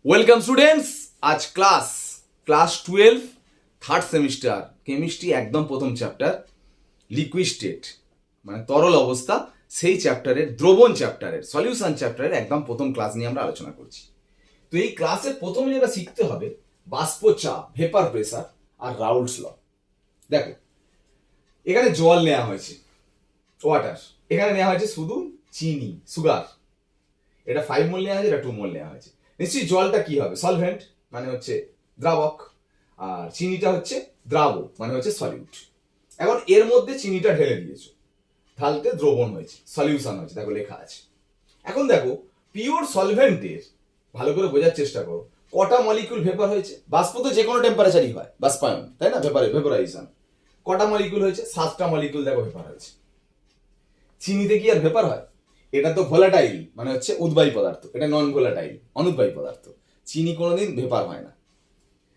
Welcome students. আজ class 12 third semester chemistry একদম প্রথম চ্যাপ্টার লিকুইড স্টেট মানে তরল অবস্থা, সেই চ্যাপ্টারের দ্রবণ চ্যাপ্টারের সলিউশন চ্যাপ্টারের একদম প্রথম ক্লাস নিয়ে আমরা আলোচনা করছি। তো এই ক্লাসে প্রথমে যেটা শিখতে হবে বাষ্পচাপ, ভেপার প্রেসার আর রাউলস ল। দেখো এখানে জল নেওয়া হয়েছে, ওয়াটার, এখানে নেওয়া হয়েছে শুধু চিনি, সুগার। এটা 5 মোল নেওয়া হয়েছে, এটা 2 মোল নেওয়া হয়েছে। নিশ্চয়ই জলটা কি হবে? সলভেন্ট মানে হচ্ছে দ্রাবক, আর চিনিটা হচ্ছে দ্রাবক মানে হচ্ছে সলিউট। এখন এর মধ্যে চিনিটা ঢেলে দিয়েছো, ঢালতে দ্রবণ হয়েছে, সলিউশন হয়েছে, দেখো লেখা আছে। এখন দেখো পিওর সলভেন্টের ভালো করে বোঝার চেষ্টা করো, কটা মলিকিউল ভেপার হয়েছে? বাষ্প তো যে কোনো টেম্পারেচারই হয়, বাষ্পায়ন, তাই না? ভেপারাইজেশন। কটা মলিকিউল হয়েছে? 7টা মলিকিউল দেখো ভেপার হয়েছে। চিনিতে কি আর ভেপার হয়? এটা তো ভোলাটাইল মানে হচ্ছে উদ্বায়ী পদার্থ, এটা নন ভোলাটাইল, অনুদ্বায়ী পদার্থ। চিনি কোনোদিন ভেপার হয় না।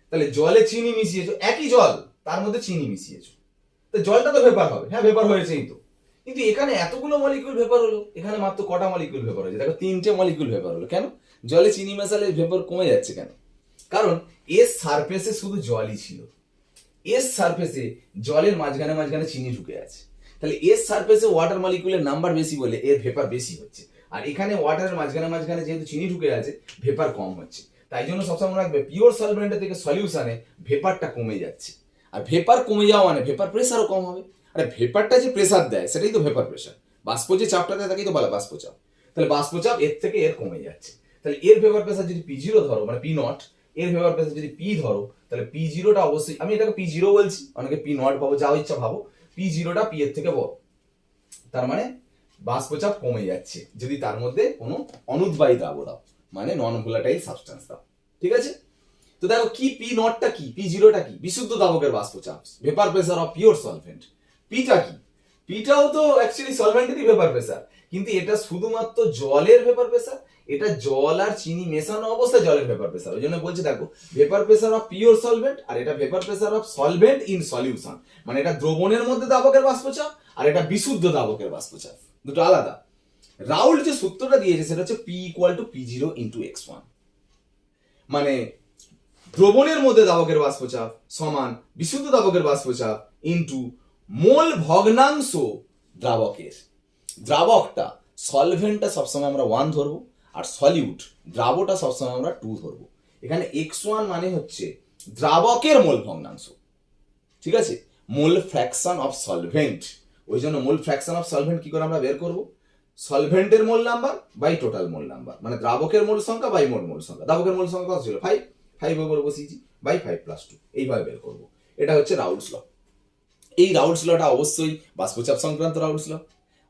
তাহলে জলে চিনি মিশিয়েছো, একই জল, তার মধ্যে চিনি মিশিয়েছো, তো জলটা তো ভেপার হবে। হ্যাঁ, ভেপার হয়েছেই তো, কিন্তু এখানে এতগুলো মলিকিউল ভেপার হলো, এখানে মাত্র কটা মলিকিউল ভেপার হয়েছে? দেখো 3টে মলিকিউল ভেপার হলো। কেন? জলে চিনি মেশালে ভেপার কমে যাচ্ছে কেন? কারণ এর সারফেসে শুধু জলই ছিল, এর সারফেসে জলের মাঝখানে মাঝখানে চিনি ঢুকে আছে। তাহলে এর সারফেসে ওয়াটার মলিকুলের নাম্বার বেশি বলে এর ভেপার বেশি হচ্ছে, আর এখানে ওয়াটারের মাঝখানে মাঝখানে যেহেতু চিনি ঢুকে আছে, ভেপার কম হচ্ছে। তাই জন্য সবসময় মনে রাখবে পিওর সলভেন্টের থেকে সলিউশনে ভেপারটা কমে যাচ্ছে, আর ভেপার কমে যাওয়া মানে ভেপার প্রেসারও কম হবে। আরে ভেপারটা যে প্রেসার দেয় সেটাই তো ভেপার প্রেসার। বাষ্প যে চাপটা দেয় তাকেই তো বলা বাষ্পচাপ। তাহলে বাষ্পচাপ এর থেকে এর কমে যাচ্ছে। তাহলে এর ভেপার প্রেসার যদি P0 ধরো, মানে P0, এর ভেপার প্রেসার যদি P ধরো, তাহলে P0টা অবশ্যই, আমি এটাকে P0 বলছি, অনেকে P0 পাবো, যা ইচ্ছা ভাবো, P0টা P এর থেকে বড়। তার মানে বাষ্পচাপ কমে যাচ্ছে যদি তার মধ্যে কোনো অনুদ্বায়ী দ্রাবক দাও, মানে নন ভোলাটাইল সাবস্টেন্স দাও। ঠিক আছে? তো দেখো কি P0টা কি, P0টা কি? বিশুদ্ধ দ্রাবকের বাষ্পচাপ, vapour pressure of pure solvent. পিটা কি? পিটাও তো অ্যাকচুয়ালি সলভেন্টেরই ভেপার প্রেসার, কিন্তু এটা শুধুমাত্র জলের ভেপার প্রেসার। এটা জল আর চিনি মেশানো অবস্থায় জলের ভেপার প্রেসার। ওই জন্য বলছে দেখো vapour pressure of pure solvent, আর এটা vapour pressure of solvent in solution. মানে এটা দ্রবণের মধ্যে দ্রাবকের বাষ্পচাপ, আর এটা বিশুদ্ধ দ্রাবকের বাষ্পচাপ, দুটো আলাদা। রাউল্ট যে সূত্রটা দিয়েছে সেটা হচ্ছে P=P0 × x1, মানে দ্রবণের মধ্যে দ্রাবকের বাষ্পচাপ সমান বিশুদ্ধ দ্রাবকের বাষ্পচাপ ইনটু মোল ভগ্নাংশ দ্রাবকের। দ্রাবকটা, সলভেন্টটা সবসময় আমরা 1 ধরবো, আর সলিউট দ্রাবটা সবসময় আমরা 2 ধরবো। এখানে x1 মানে হচ্ছে দ্রাবকের মোল ভগ্নাংশ, ঠিক আছে? মোল ফ্র্যাকশন অফ সলভেন্ট। ওই জন্য মোল ফ্র্যাকশন অফ সলভেন্ট কি করে আমরা বের করব? সলভেন্টের mole number by total mole number, মানে দ্রাবকের মোল সংখ্যা বাই মোট মোল সংখ্যা। দ্রাবকের মোল সংখ্যা কত ছিল? 5, 5 ওপর বসিয়েছি, বাই 5+2, এইভাবে বের করব। এটা হচ্ছে রাউলস ল। এই রাউলস লটা অবশ্যই বাষ্পচাপ সংক্রান্ত রাউলস ল।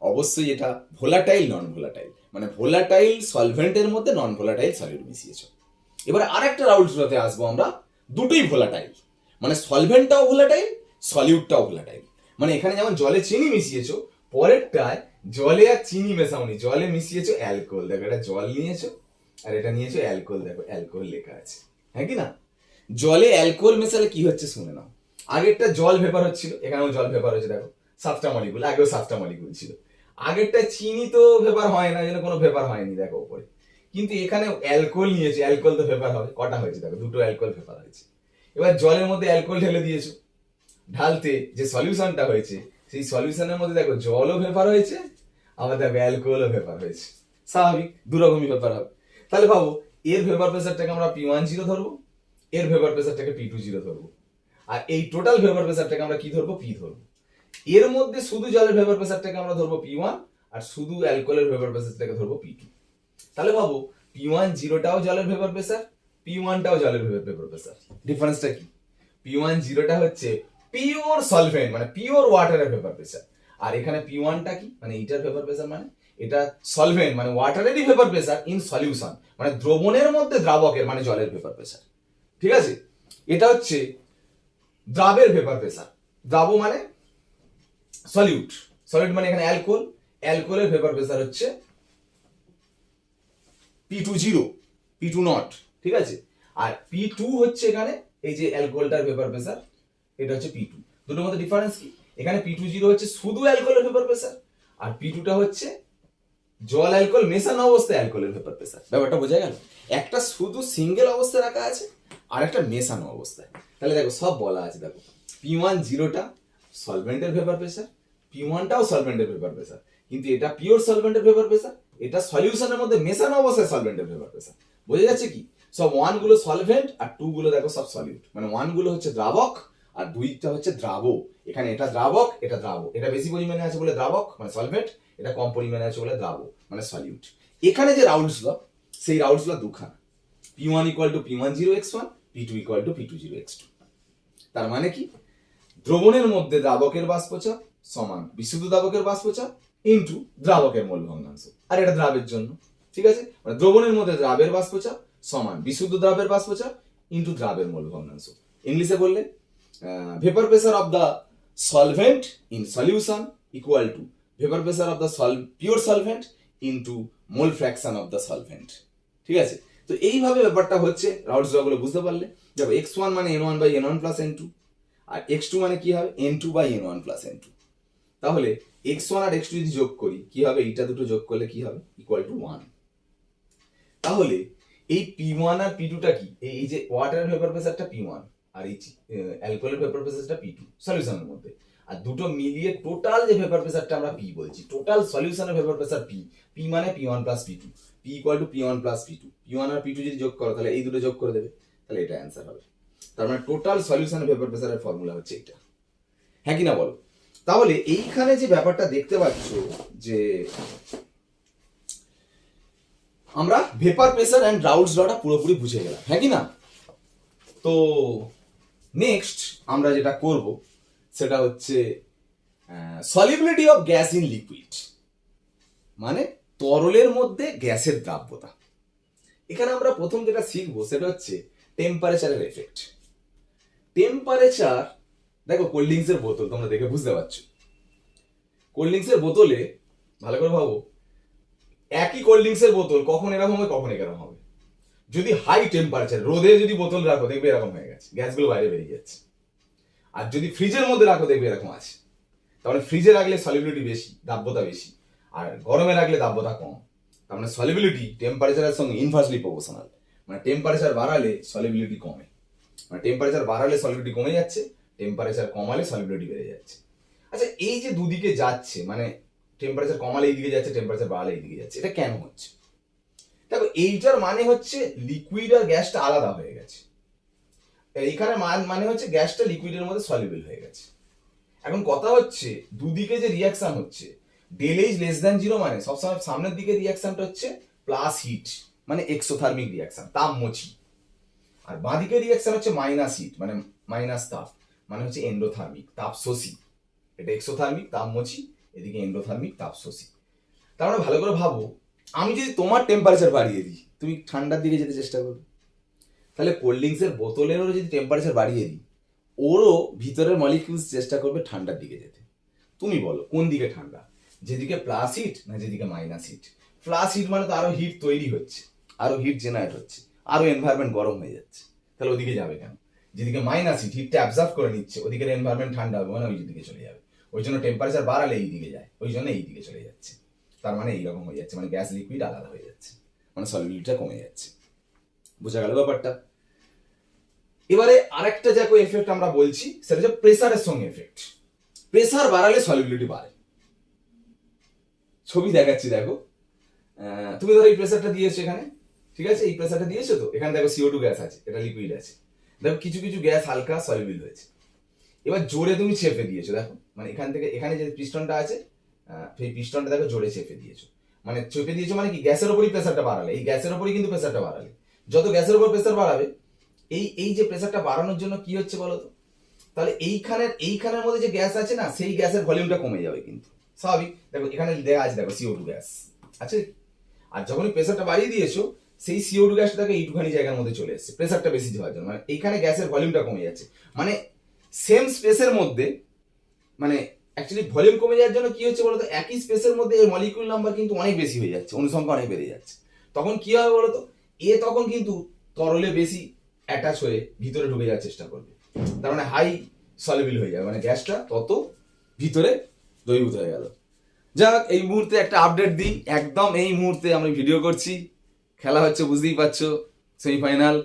অবশ্যই এটা ভোলাটাইল নন ভোলাটাইল, মানে ভোলাটাইল সলভেন্টের মধ্যে নন ভোলাটাইল সলিউট মিশিয়েছো। এবারে আরেকটা রাউলস লতে আসবো আমরা, দুটোই ভোলাটাইল, মানে সলভেন্টটাও ভোলাটাইল, সলিউটটাও ভোলাটাইল। মানে এখানে যেমন জলে চিনি মিশিয়েছো, পরেরটায় জলে আর চিনি মেশাওনি, জলে মিশিয়েছো অ্যালকোহল। দেখো এটা জল নিয়েছো আর এটা নিয়েছো অ্যালকোহল, দেখো অ্যালকোহল লেখা আছে, হ্যাঁ কি না? জলে অ্যালকোহল মেশালে কি হচ্ছে শুনে নাও। আগেরটা জল ভেপার হচ্ছিল, এখানেও জল ভেপার হচ্ছে, দেখো 7টা মলিকুল, আগেও 7টা মলিকুল ছিল। আগেরটা চিনি তো ভেপার হয় না, যেন কোনো ভেপার হয়নি দেখো উপরে, কিন্তু এখানে অ্যালকোহল নিয়েছে, অ্যালকোহল তো ভেপার হবে। কটা হয়েছে দেখো? 2টো অ্যালকোহল ভেপার হয়েছে। এবার জলের মধ্যে অ্যালকোহল ঢেলে দিয়েছো, ঢালতে যে সলিউশনটা হয়েছে সেই সলিউশনের মধ্যে দেখো জলও ভেপার হয়েছে, আবার দেখো অ্যালকোহলও ভেপার হয়েছে। স্বাভাবিক, দুরকমই ভেপার হবে। তাহলে ভাবো এর ভেপার প্রেসারটাকে আমরা P10 ধরবো, এর ভেপার প্রেসারটাকে P20 ধরবো, আর এই টোটাল ভেপার প্রেসারটাকে আমরা কি ধরবো? P ধরবো। এর মধ্যে শুধু জলের ভেপার প্রেসারটাকে আমরা ধরবো P1, আর শুধু অ্যালকোহলের ভেপার প্রেসারটাকে ধরবো P2। তাহলে ভাবো P10টাও জলের ভেপার প্রেসার, P1টাও জলের ভেপার প্রেসার। ডিফারেন্সটা কি? P10টা হচ্ছে পিওর সলভেন্ট, মানে পিওর ওয়াটারের ভেপার প্রেসার, আর এখানে P1টা কি, মানে এইটার ভেপার প্রেসার, মানে এটা সলভেন্ট মানে ওয়াটারেরই ভেপার প্রেসার ইন সলিউশন, মানে দ্রবণের মধ্যে দ্রাবকের, মানে জলের ভেপার প্রেসার। ঠিক আছে? এটা হচ্ছে দ্রাবের ভেপার প্রেসার। দ্রাব মানে সলিউট, সলিউট মানে এখানে অ্যালকোহল, অ্যালকোহলের ভেপার প্রেসার হচ্ছে P20, P2 নট, ঠিক আছে? আর P2 হচ্ছে এখানে এই যে অ্যালকোহলটার ভেপার প্রেসার, এটা হচ্ছে P2। দুটোর মধ্যে ডিফারেন্স কি? এখানে P20 হচ্ছে শুধু অ্যালকোহলের ভেপার প্রেসার, আর P2টা হচ্ছে জল অ্যালকোহল মেশানো অবস্থায় অ্যালকোহলের ভেপার প্রেসার। ব্যাপারটা বোঝা গেল? একটা শুধু সিঙ্গেল অবস্থায় রাখা আছে আর একটা মেশানো অবস্থায়। তাহলে দেখো সব বলা আছে, দেখো P1 জিরোটা সলভেন্টের ভেপার প্রেসার, P1টাও সলভেন্টের ভেপার প্রেসার, কিন্তু এটা পিওর সলভেন্টের ভেপার প্রেসার, এটা সলিউশনের মধ্যে মেশানো অবস্থায় সলভেন্টের ভেপার প্রেসার। বোঝা যাচ্ছে কি? সব 1 গুলো সলভেন্ট আর 2 গুলো দেখো সব সলিউট, মানে 1 গুলো হচ্ছে দ্রাবক আর 2টা হচ্ছে দ্রাবক। এখানে এটা দ্রাবক, এটা দ্রাবক, এটা বেশি পরিমাণে আছে বলে দ্রাবক মানে সলভেন্ট, এটা কম পরিমাণে আছে বলে দ্রাবক মানে সলিউট। এখানে যে রাউলস ল, সেই রাউলস ল দুখানা, P1 equal to P10x1, P2 equal to P20x2। তার মানে কি? দ্রবণের মধ্যে দ্রাবকের বাষ্পচাপ সমান বিশুদ্ধ দ্রাবকের বাষ্পচাপ ইনটু দ্রাবকের মোল ভগ্নাংশ, আর এটা দ্রাবের জন্য, ঠিক আছে? মানে দ্রবণের মধ্যে দ্রাবের বাষ্পচাপ সমান বিশুদ্ধ দ্রাবের বাষ্পচাপ ইনটু দ্রাবের মোল ভগ্নাংশ। ইংলিশে বললে vapour pressure of the solvent in solution equal to vapour pressure of the pure solvent into mole fraction of the solvent. ঠিক আছে? তো এইভাবে ব্যাপারটা হচ্ছে। রাউলস ল গুলো বুঝতে পারলে? দেখো x1 মানে n1 by n1 plus n2, R x2 মানে কি হবে n2 by n1 plus n2। তাহলে x1 আর x2 যদি যোগ করি কি হবে? এইটা দুটো যোগ করলে কি হবে? Equal to 1। তাহলে এই P1 আর P2টা কি? এই যে ওয়াটারের ভেপার প্রেসারটা P1 আর এই অ্যালকোহলের ভেপার প্রেসারটা P2 সলিউশনের মধ্যে, আর দুটো মিলিয়ে টোটাল যে ভেপার প্রেসারটা আমরা P বলছি, টোটাল সলিউশনের ভেপার প্রেসার P মানে P1 plus P2, P equal to P1 plus P2। P1 আর P2 যদি যোগ করো তাহলে এই দুটো যোগ করে দেবে, তাহলে এটা অ্যান্সার হবে। তার মানে টোটাল সলিউশনের ভেপার প্রেসারের ফর্মুলা হচ্ছে এটা। হ্যাঁ কি না বলো? তাহলে এইখানে যে ব্যাপারটা দেখতে পাচ্ছ যে আমরা ভেপার প্রেসার অ্যান্ড রাউলস লটা পুরোপুরি বুঝে গেলাম, হ্যাঁ কি না? তো নেক্সট আমরা যেটা করব সেটা হচ্ছে solubility of gas in liquid, মানে তরলের মধ্যে গ্যাসের দ্রাব্যতা। এখানে আমরা প্রথম যেটা শিখবো সেটা হচ্ছে টেম্পারেচারের এফেক্ট। টেম্পারেচার, দেখো কোল্ড ড্রিঙ্কসের বোতল তোমরা দেখে বুঝতে পারছো, কোল্ড ড্রিঙ্কসের বোতলে ভালো করে ভাবো, একই কোল্ড ড্রিঙ্কসের বোতল কখন এরকম হবে কখন এরকম হবে। যদি হাই টেম্পারেচার রোদে যদি বোতল রাখো দেখবে এরকম হয়ে গেছে, গ্যাসগুলো বাইরে বেরিয়ে যাচ্ছে। আর যদি ফ্রিজের মধ্যে রাখো দেখবে এরকম আছে। তাহলে ফ্রিজে রাখলে সলিবিলিটি বেশি, দাব্যতা বেশি, আর গরমে রাখলে দাব্যতা কম। তার মানে সলিবিলিটি টেম্পারেচারের সঙ্গে ইনভার্সলি প্রপোর্শনাল, মানে টেম্পারেচার বাড়ালে সলিবিলিটি কমে, মানে টেম্পারেচার বাড়ালে সলিবিলিটি কমে যাচ্ছে, টেম্পারেচার কমালে সলিবিলিটি বেড়ে যাচ্ছে। আচ্ছা, এই যে দুদিকে যাচ্ছে, মানে টেম্পারেচার কমালে এইদিকে যাচ্ছে, টেম্পারেচার বাড়ালে এইদিকে যাচ্ছে, এটা কেন হচ্ছে? দেখো এইটার মানে হচ্ছে লিকুইড আর গ্যাসটা আলাদা হয়ে গেছে। এইখানে মানে হচ্ছে গ্যাসটা লিকুইডের মধ্যে সলিবল হয়ে গেছে। এখন কথা হচ্ছে দুদিকে যে রিয়াকশন হচ্ছে, ডেল এইচ লেস দ্যান 0 মানে সবসময় সামনের দিকে রিয়াকশনটা হচ্ছে প্লাস হিট মানে এক্সোথার্মিক রিয়াকশন, তাপমোচী, আর বাঁদিকে রিয়াকশন হচ্ছে মাইনাস হিট মানে মাইনাস তাপ মানে হচ্ছে এন্ডোথার্মিক তাপশোষী। এটা এক্সোথার্মিক তাপমোচী, এদিকে এন্ডোথার্মিক তাপশোষী। তার মানে ভালো করে ভাবো, আমি যদি তোমার টেম্পারেচার বাড়িয়ে দিই তুমি ঠান্ডার দিকে যেতে চেষ্টা করবে, তাহলে কোল্ড ড্রিঙ্কসের বোতলেরও যদি টেম্পারেচার বাড়িয়ে দিই ওরও ভিতরের মলিকিউলস চেষ্টা করবে ঠান্ডার দিকে যেতে। তুমি বলো কোন দিকে ঠান্ডা, যেদিকে প্লাস হিট না যেদিকে মাইনাস হিট? প্লাস হিট মানে তো আরো হিট তৈরি হচ্ছে, আরো হিট জেনারেট হচ্ছে, আরো এনভায়রনমেন্ট গরম হয়ে যাচ্ছে, তাহলে ওদিকে যাবে কেন? যেদিকে মাইনাস হিট হিটটা অ্যাবজর্ব করে নিচ্ছে ওদিকের এনভায়রনমেন্ট ঠান্ডা হবে মানে ওই দিকে চলে যাবে। ওই জন্য টেম্পারেচার বাড়ালে এই দিকে যায়, ওই জন্য এই দিকে চলে যাচ্ছে। তার মানে এইরকম হয়ে যাচ্ছে, মানে গ্যাস লিকুইড আলাদা হয়ে যাচ্ছে, মানে সলিবিলিটিটা কমে যাচ্ছে। বোঝা গেল ব্যাপারটা? এবারে আরেকটা দেখো এফেক্ট আমরা বলছি, সেটা হচ্ছে প্রেসারের সঙ্গে এফেক্ট। প্রেসার বাড়ালে সলিবিলিটি বাড়ে। ছবি দেখাচ্ছি দেখো, তুমি ধরো এই প্রেসারটা দিয়েছো এখানে, ঠিক আছে? এই প্রেসারটা দিয়েছো, তো এখানে দেখো CO2 গ্যাস আছে, এটা লিকুইড আছে, দেখো কিছু কিছু গ্যাস হালকা সলিবিল হয়েছে। এবার জোরে তুমি চেপে দিয়েছো, দেখো মানে এখান থেকে এখানে যে পিস্টনটা আছে সেই পিস্টনটা দেখো জোরে চেপে দিয়েছো, মানে চেপে দিয়েছো মানে কি গ্যাসের উপরই প্রেসারটা বাড়ালে, এই গ্যাসের উপরই কিন্তু প্রেসারটা বাড়ালে। যত গ্যাসের উপর প্রেসার বাড়াবে এই যে প্রেসারটা বাড়ানোর জন্য কি হচ্ছে বলো তো, তাহলে এইখানের মধ্যে যে গ্যাস আছে না সেই গ্যাসের ভলিউমটা কমে যাবে, কিন্তু স্বাভাবিক। দেখো এখানে দেওয়া আছে, দেখো CO2 গ্যাস আছে, আর যখনই প্রেসারটা বাড়িয়ে দিয়েছো সেই CO2 গ্যাসটা দেখো এইটুখানি জায়গার মধ্যে চলে এসেছে প্রেসারটা বেশি দেওয়ার জন্য, মানে এইখানে গ্যাসের ভলিউমটা কমে যাচ্ছে। মানে সেম স্পেসের মধ্যে, মানে অ্যাকচুয়ালি ভলিউম কমে যাওয়ার জন্য কি হচ্ছে বলতো, একই স্পেসের মধ্যে এর মলিকিউল নাম্বার কিন্তু অনেক বেশি হয়ে যাচ্ছে, অনুসংখ্যা অনেক বেড়ে যাচ্ছে। তখন কি হবে বলতো, তখন কিন্তু তরলে বেশি অ্যাটাচ হয়ে ভিতরে ঢুকে যাওয়ার চেষ্টা করবে, তার মানে হাই সলিবল হয়ে যাবে, মানে গ্যাসটা তত ভিতরে দ্রবীভূত হয়ে গেল। যাক, এই মুহূর্তে একটা আপডেট দিই, একদম এই মুহূর্তে আমি ভিডিও করছি, খেলা হচ্ছে বুঝতেই পারছো, সেমিফাইনাল,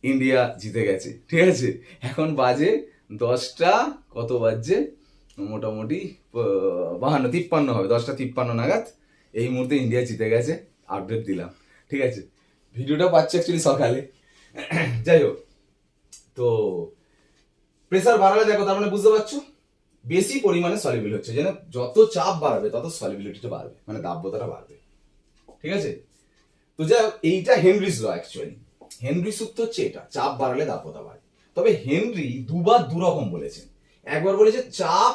ইন্ডিয়া জিতে গেছে, ঠিক আছে। এখন বাজে 10টা, কত বাজছে মোটামুটি 52-53 হবে, 10টা 53 নাগাদ এই মুহূর্তে ইন্ডিয়া জিতে গেছে, আপডেট দিলাম, ঠিক আছে। ভিডিওটা পাচ্ছে অ্যাকচুয়ালি সকালে। যাই হোক, তো প্রেসার বাড়ালে দেখো, তার মানে বুঝতে পারছো বেশি পরিমাণে সলিবিল হচ্ছে, যেন যত চাপ বাড়বে তত সলিবিলিটিটা বাড়বে, মানে দাব্যতাটা বাড়বে, ঠিক আছে। তো যা এইটা হেনরিস ল, অ্যাকচুয়ালি হেনরি সূত্র হচ্ছে এটা, চাপ বাড়ালে দাব্যতা বাড়ে। তবে হেনরি দুবার দুরকম বলেছেন, একবার বলেছে চাপ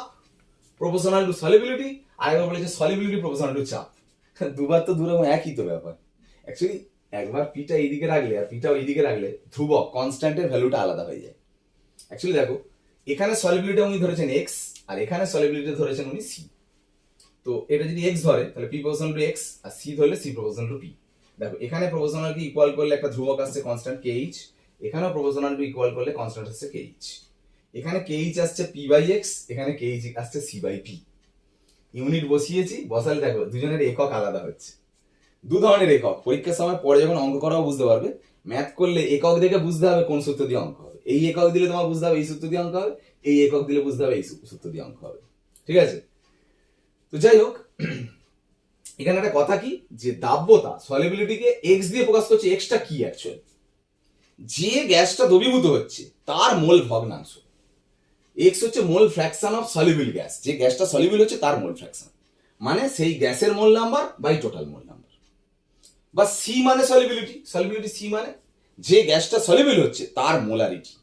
প্রপোর্শনাল টু সলিবিলিটি, আর একবার বলেছে সলিবিলিটি প্রপোর্শনাল টু চাপ। দুবার তো দুরকম, একই তো ব্যাপার। অ্যাকচুয়ালি একবার পিটা এইদিকে রাখলে আর পিটা ওইদিকে রাখলে ধ্রুবক কনস্ট্যান্টের ভ্যালুটা আলাদা হয়ে যায়। অ্যাকচুয়ালি দেখো, এখানে সলিবিলিটি উনি ধরেছেন এক্স, আর এখানে সলিবিলিটি ধরেছেন উনি সি। তো এটা যদি এক্স ধরে তাহলে পি প্রপোর্শনাল টু এক্স, আর সি ধরলে সি প্রপোর্শনাল টু পি। দেখো, এখানে প্রপোর্শনালিটি ইকুয়াল করলে একটা ধ্রুবক আসছে কনস্ট্যান্ট কে এইচ, এখানেও প্রপোর্শনালিটি ইকুয়াল করলে কনস্ট্যান্ট আসছে কে এইচ। এখানে কে এইচ আসছে পি বাই এক্স, এখানে কে এইচ আসছে সি বাই পি। ইউনিট বসিয়েছি, বসালে দেখো দুজনের একক আলাদা হচ্ছে। দু ধরনের একক, পরীক্ষার সময় পরে যখন অঙ্ক করাও বুঝতে পারবে। ম্যাথ করলে একক দেখে বুঝতে হবে কোন সূত্র দিয়ে অঙ্ক হবে, এই একক দিলে তোমার বুঝতে হবে এই সূত্র দিয়ে অঙ্ক হবে, এই একক দিলে বুঝতে হবে এই সূত্র দিয়ে অঙ্ক হবে, ঠিক আছে। তো যাই হোক, এখানে একটা কথা কি, যে দাব্যতা সলিবিলিটিকে এক্স দিয়ে প্রকাশ করছে। এক্সটা কি অ্যাকচুয়ালি, যে গ্যাসটা দ্রবীভূত হচ্ছে তার মোল ভগ্নাংশ। এক্স হচ্ছে মোল ফ্র্যাকশন অফ সলিবিল গ্যাস, যে গ্যাসটা সলিবিল হচ্ছে তার মোল ফ্র্যাকশন, মানে সেই গ্যাসের mole number by total mole number. বা সি মানে সলিবিলিটি, সলিবিলিটি সি মানে যে গ্যাসটা সলিবিল হচ্ছে তার মোলারিটি,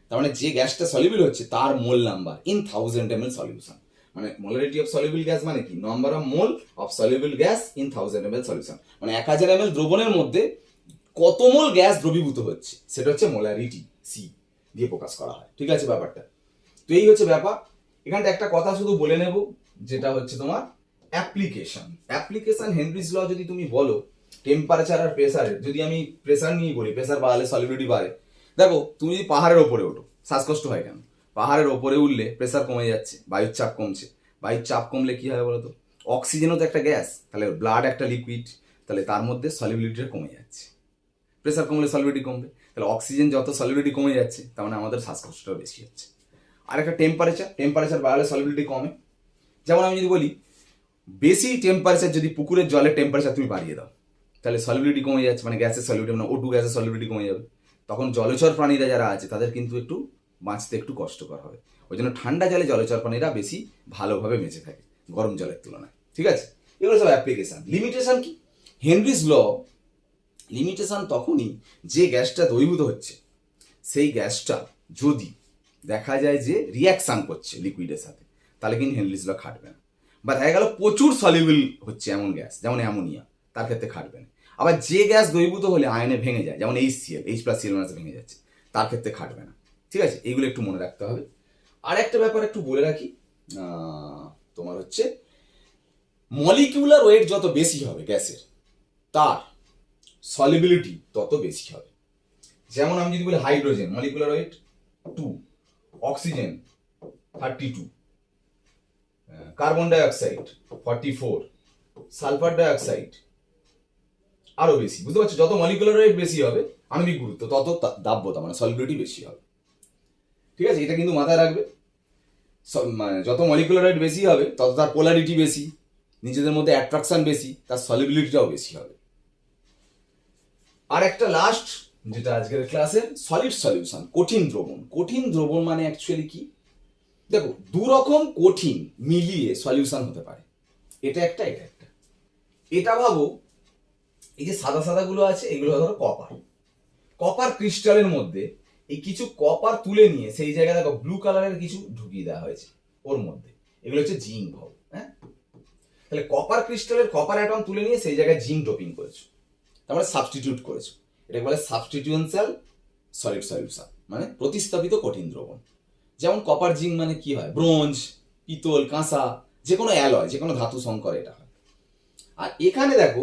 তার মানে যে গ্যাসটা সলিবিল হচ্ছে তার mole number in 1000 ml solution. মানে মোলারিটি অফ সলিবিল গ্যাস মানে কি, number of mole of soluble gas in 1000 ml solution, মানে 1000 ml দ্রবণের মধ্যে কত মোল গ্যাস দ্রবীভূত হচ্ছে, সেটা হচ্ছে মোলারিটি সি দিয়ে প্রকাশ করা হয়, ঠিক আছে ব্যাপারটা। তো এই হচ্ছে ব্যাপার। এখানটা একটা কথা শুধু বলে নেব, যেটা হচ্ছে তোমার অ্যাপ্লিকেশন হেনরিস ল যদি তুমি বলো, টেম্পারেচার আর প্রেসারের, যদি আমি প্রেসার নিয়ে বলি, প্রেসার বাড়ালে সলিবিলিটি বাড়ে। দেখো, তুমি যদি পাহাড়ের ওপরে ওঠো, শ্বাসকষ্ট হয় কেন, পাহাড়ের ওপরে উঠলে প্রেসার কমে যাচ্ছে, বায়ুর চাপ কমছে। বায়ুর চাপ কমলে কি হয় বলতো, অক্সিজেনও তো একটা গ্যাস, তাহলে ব্লাড একটা লিকুইড, তাহলে তার মধ্যে সলিবিলিটিটা কমে যাচ্ছে। প্রেসার কমলে সলিবিলিটি কমবে, তাহলে অক্সিজেন যত সলিবিলিটি কমে যাচ্ছে, তার মানে আমাদের শ্বাসকষ্টটা বেশি হচ্ছে। আর একটা টেম্পারেচার বাড়ালে সলিবিলিটি কমে। যেমন আমি যদি বলি, বেশি টেম্পারেচার, যদি পুকুরের জলের টেম্পারেচার তুমি বাড়িয়ে দাও, তাহলে সলিবিলিটি কমে যাচ্ছে, মানে গ্যাসের সলিবিলিটি, মানে O2 গ্যাসের সলিবিলিটি কমে যাবে। তখন জলচর প্রাণীরা যারা আছে তাদের কিন্তু একটু বাঁচতে একটু কষ্টকর হবে। ওই জন্য ঠান্ডা জলে জলচর প্রাণীরা বেশি ভালোভাবে বেঁচে থাকে গরম জলের তুলনায়, ঠিক আছে। এগুলো সব অ্যাপ্লিকেশন। লিমিটেশন কি, হেনরিস ল লিমিটেশন তখনই, যে গ্যাসটা দ্রবীভূত হচ্ছে সেই গ্যাসটা যদি দেখা যায় যে রিয়াকশান করছে লিকুইডের সাথে, তাহলে কিন্তু হেনরিস ল খাটবে না। বা দেখা গেল প্রচুর সলিউবল হচ্ছে এমন গ্যাস, যেমন অ্যামোনিয়া, তার ক্ষেত্রে খাটবে না। আবার যে গ্যাস দ্রবীভূত হলে আয়নে ভেঙে যায়, যেমন H+Cl ভেঙে যাচ্ছে, তার ক্ষেত্রে খাটবে না, ঠিক আছে। এইগুলো একটু মনে রাখতে হবে। আর একটা ব্যাপার একটু বলে রাখি, তোমার হচ্ছে মলিকিউলার ওয়েট যত বেশি হবে গ্যাসের, তার সলিবিলিটি তত বেশি হবে। যেমন আমি যদি বলি hydrogen molecular weight 2, oxygen 32, carbon dioxide 44, sulphur dioxide আরো বেশি, বুঝতে পারছো। যত মলিকুলার ওয়েট বেশি হবে, আণবিক গুরুত্ব, তত দাব্যতা মানে সলিবিলিটি বেশি হবে, ঠিক আছে। এটা কিন্তু মাথায় রাখবে, মানে যত মলিকুলার ওয়েট বেশি হবে তত তার পোলারিটি বেশি, নিজেদের মধ্যে অ্যাট্রাকশন বেশি, তার সলিবিলিটিটাও বেশি হবে। আর একটা লাস্ট, যেটা আজকের ক্লাসের সলিড সলিউশন, কঠিন দ্রবণ। কঠিন দ্রবণ মানে অ্যাকচুয়ালি কি, দেখো দু রকম কঠিন মিলিয়ে সলিউশন হতে পারে, এটা একটা এটা একটা। এটা ভাবো, এই যে সাদা সাদা গুলো আছে, এগুলো ধরো কপার ক্রিস্টালের মধ্যে এই কিছু কপার তুলে নিয়ে সেই জায়গায় দেখো ব্লু কালারের কিছু ঢুকিয়ে দেওয়া হয়েছে ওর মধ্যে, এগুলো হচ্ছে জিঙ্ক ভাব, হ্যাঁ। তাহলে কপার ক্রিস্টালের কপার অ্যাটম তুলে নিয়ে সেই জায়গায় জিঙ্ক ডোপিং করেছো, তারপরে সাবস্টিটিউট করেছো, এটাকে বলে সাবস্টিটিউয়েন্সিয়াল সলিড সলিউশন, মানে প্রতিস্থাপিত কঠিন দ্রবণ। যেমন কপার জিঙ্ক মানে কি হয়, ব্রোঞ্জ, পিতল, কাঁসা, যে কোনো অ্যালয়, যে কোনো ধাতু সংকর এটা হয়। আর এখানে দেখো,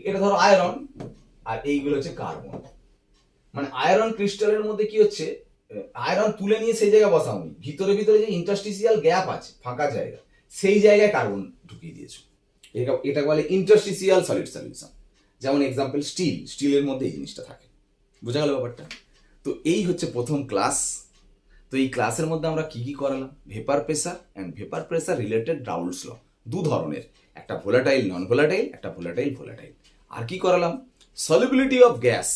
এটা ধরো আয়রন, আর এইগুলো হচ্ছে কার্বন। মানে আয়রন ক্রিস্টালের মধ্যে কি হচ্ছে, আয়রন তুলে নিয়ে সেই জায়গায় বসাওনি, ভিতরে ভিতরে যে ইন্টারস্টিসিয়াল গ্যাপ আছে, ফাঁকা জায়গা, সেই জায়গায় কার্বন ঢুকিয়ে দিয়েছো। এটা বলে ইন্টারস্টিসিয়াল সলিড সলিউশন। যেমন এক্সাম্পল স্টিলের মধ্যে এই জিনিসটা থাকে। বোঝা গেল ব্যাপারটা? তো এই হচ্ছে প্রথম ক্লাস। তো এই ক্লাসের মধ্যে আমরা কি কি করালাম? Vapour pressure and vapour pressure related Raoult's law, দু ধরনের, একটা ভোলাটাইল নন ভোলাটাইল, একটা ভোলাটাইল ভোলাটাইল। আর কি করালাম? Solubility of gas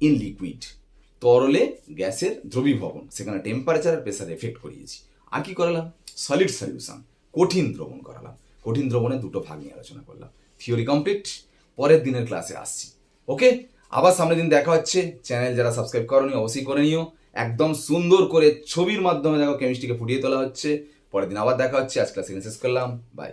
in liquid, তরলে গ্যাসের দ্রবীভবন, সেখানে টেম্পারেচার আর প্রেসার এফেক্ট করিয়েছি। আর কি করালাম? সলিড সলিউশন, কঠিন দ্রবণ করালাম। কঠিন দ্রবণের দুটো ভাগ নিয়ে আলোচনা করলাম। Theory complete. পরের দিনের ক্লাসে আসছি। ওকে, আবার সামনের দিন দেখা হচ্ছে। চ্যানেল যারা সাবস্ক্রাইব করনি অবশ্যই করে নিও। একদম সুন্দর করে ছবির মাধ্যমে দেখো কেমিস্ট্রিকে ফুটিয়ে তোলা হচ্ছে। পরের দিন আবার দেখা হচ্ছে। আজ ক্লাস এখানে শেষ করলাম। বাই।